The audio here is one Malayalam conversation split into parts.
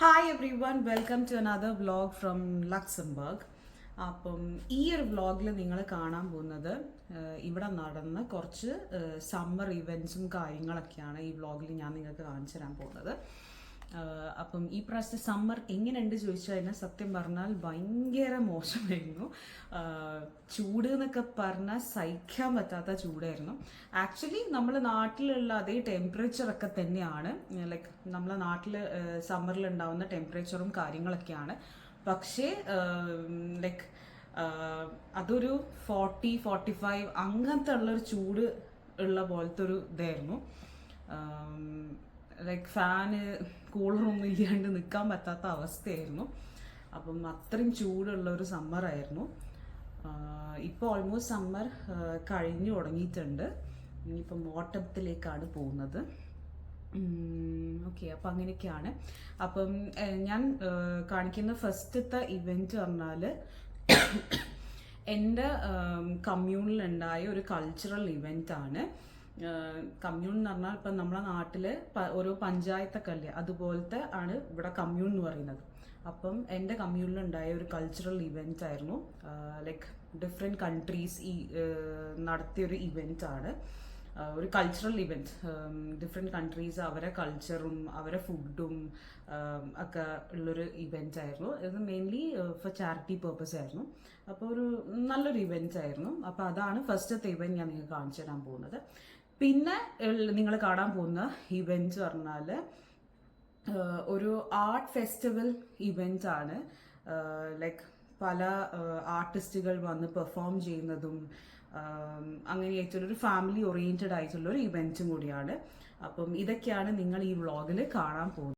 Hi everyone, welcome to another vlog from Luxembourg. അപ്പം ഈ ഒരു വ്ളോഗിൽ നിങ്ങൾ കാണാൻ പോകുന്നത് ഇവിടെ നടന്ന കുറച്ച് സമ്മർ ഇവൻറ്റ്സും കാര്യങ്ങളൊക്കെയാണ് ഈ വ്ളോഗിൽ ഞാൻ നിങ്ങൾക്ക് കാണിച്ചു തരാൻ പോകുന്നത്. അപ്പം ഈ പ്രാവശ്യത്തെ സമ്മർ എങ്ങനെയുണ്ട് ചോദിച്ചു കഴിഞ്ഞാൽ സത്യം പറഞ്ഞാൽ ഭയങ്കര മോശമായിരുന്നു. ചൂട് എന്നൊക്കെ പറഞ്ഞാൽ സഹിക്കാൻ പറ്റാത്ത ചൂടായിരുന്നു. ആക്ച്വലി നമ്മൾ നാട്ടിലുള്ള അതേ ടെമ്പറേച്ചറൊക്കെ തന്നെയാണ്, ലൈക്ക് നമ്മളെ നാട്ടിൽ സമ്മറിൽ ഉണ്ടാവുന്ന ടെമ്പറേച്ചറും കാര്യങ്ങളൊക്കെയാണ്. പക്ഷേ ലൈക്ക് അതൊരു 40-45 അങ്ങനത്തെ ഉള്ളൊരു ചൂട് ഉള്ള പോലത്തെ ഒരു ഇതായിരുന്നു. ലൈക്ക് ഫാന് കൂളറൊന്നും ഇല്ലാണ്ട് നിൽക്കാൻ പറ്റാത്ത അവസ്ഥയായിരുന്നു. അപ്പം അത്രയും ചൂടുള്ള ഒരു സമ്മറായിരുന്നു. ഇപ്പോൾ ഓൾമോസ്റ്റ് സമ്മർ കഴിഞ്ഞു തുടങ്ങിയിട്ടുണ്ട്. ഇനിയിപ്പം ഓട്ടത്തിലേക്കാണ് പോകുന്നത്. ഓക്കെ, അപ്പം അങ്ങനെയൊക്കെയാണ്. അപ്പം ഞാൻ കാണിക്കുന്ന ഫസ്റ്റത്തെ ഇവൻറ്റ് പറഞ്ഞാൽ എൻ്റെ കമ്മ്യൂണിലുണ്ടായ ഒരു കൾച്ചറൽ ഇവൻ്റാണ്. കമ്മ്യൂൺ എന്ന് പറഞ്ഞാൽ ഇപ്പം നമ്മളെ നാട്ടിൽ ഓരോ പഞ്ചായത്തൊക്കെ അല്ലേ, അതുപോലത്തെ ആണ് ഇവിടെ കമ്മ്യൂൺ എന്ന് പറയുന്നത്. അപ്പം എൻ്റെ കമ്മ്യൂണിലുണ്ടായ ഒരു കൾച്ചറൽ ഇവൻ്റ് ആയിരുന്നു. ലൈക്ക് ഡിഫറെൻറ്റ് കൺട്രീസ് നടത്തിയൊരു ഇവൻ്റാണ്, ഒരു കൾച്ചറൽ ഇവൻറ്റ്. ഡിഫറെൻറ്റ് കൺട്രീസ് അവരെ കൾച്ചറും അവരെ ഫുഡും ഒക്കെ ഉള്ളൊരു ഇവൻ്റ് ആയിരുന്നു. ഇത് മെയിൻലി ഫോർ ചാരിറ്റി പേർപ്പസ് ആയിരുന്നു. അപ്പോൾ ഒരു നല്ലൊരു ഇവൻ്റ് ആയിരുന്നു. അപ്പോൾ അതാണ് ഫസ്റ്റത്തെ ഇവൻറ്റ് ഞാൻ നിങ്ങൾക്ക് കാണിച്ചു തരാൻ പോകുന്നത്. പിന്നെ നിങ്ങൾ കാണാൻ പോകുന്ന ഇവൻറ്റ് പറഞ്ഞാൽ ഒരു ആർട്ട് ഫെസ്റ്റിവൽ ഇവൻ്റ് ആണ്. ലൈക്ക് പല ആർട്ടിസ്റ്റുകൾ വന്ന് പെർഫോം ചെയ്യുന്നതും അങ്ങനെയായിട്ടുള്ളൊരു ഫാമിലി ഓറിയൻറ്റഡ് ആയിട്ടുള്ളൊരു ഇവൻറ്റും കൂടിയാണ്. അപ്പം ഇതൊക്കെയാണ് നിങ്ങൾ ഈ വ്ളോഗിൽ കാണാൻ പോകുന്നത്.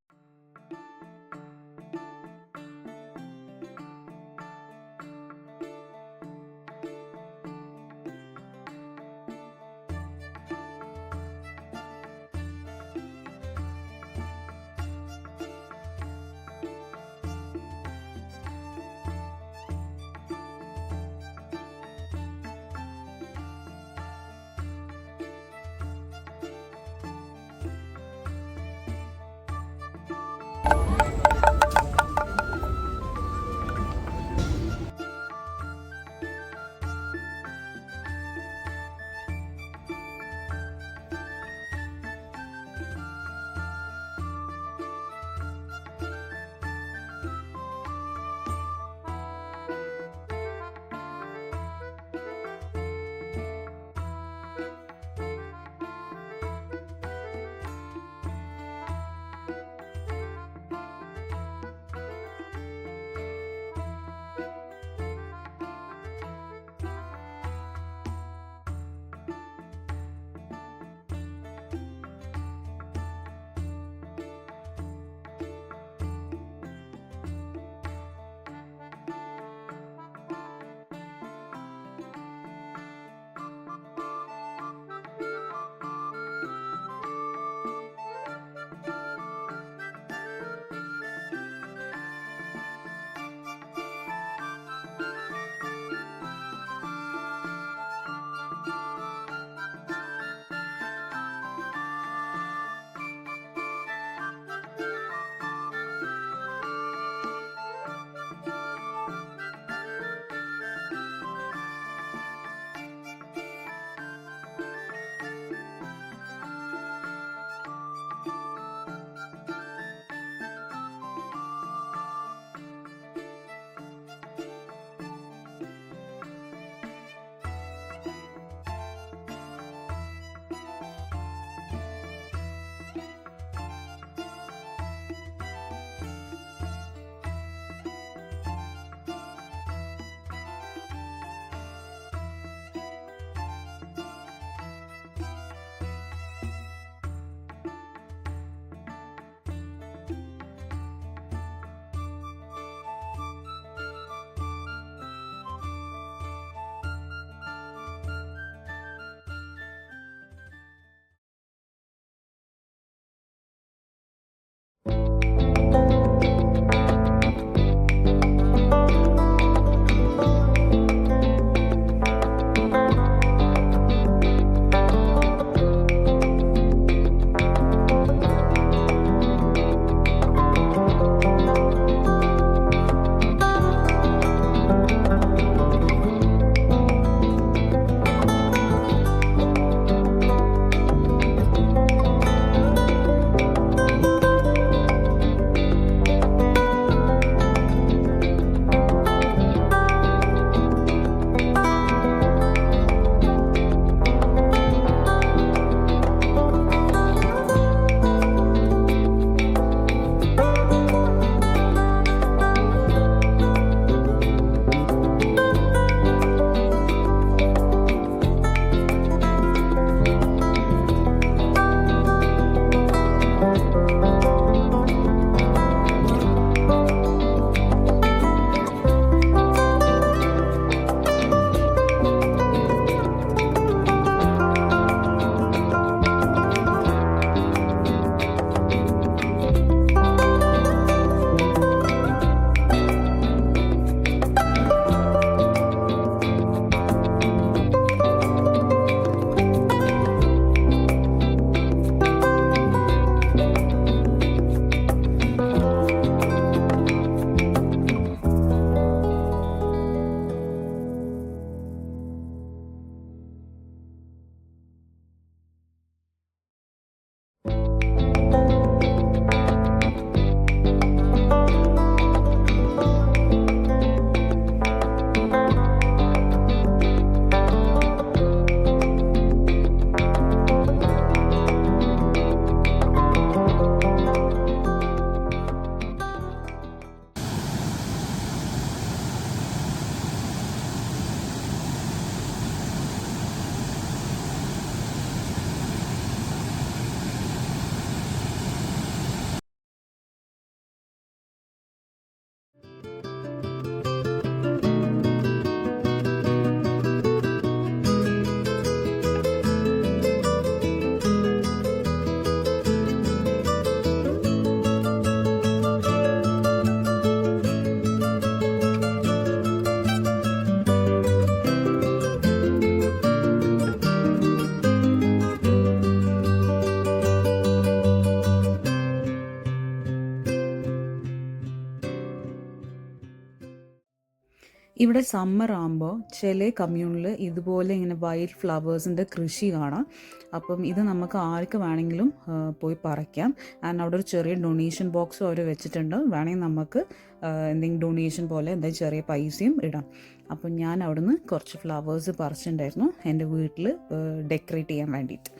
ഇവിടെ സമ്മർ ആകുമ്പോൾ ചില കമ്മ്യൂണിൽ ഇതുപോലെ ഇങ്ങനെ വൈൽഡ് ഫ്ലവേഴ്സിൻ്റെ കൃഷി കാണാം. അപ്പം ഇത് നമുക്ക് ആർക്ക് വേണമെങ്കിലും പോയി പറിക്കാം. ആൻഡ് അവിടെ ഒരു ചെറിയ ഡൊണേഷൻ ബോക്സും അവർ വെച്ചിട്ടുണ്ട്. വേണമെങ്കിൽ നമുക്ക് എന്തെങ്കിലും ഡൊണേഷൻ പോലെ എന്തെങ്കിലും ചെറിയ പൈസയും ഇടാം. അപ്പം ഞാൻ അവിടുന്ന് കുറച്ച് ഫ്ലവേഴ്സ് പറിച്ചിട്ടുണ്ടായിരുന്നു എൻ്റെ വീട്ടിൽ ഡെക്കറേറ്റ് ചെയ്യാൻ വേണ്ടിയിട്ട്.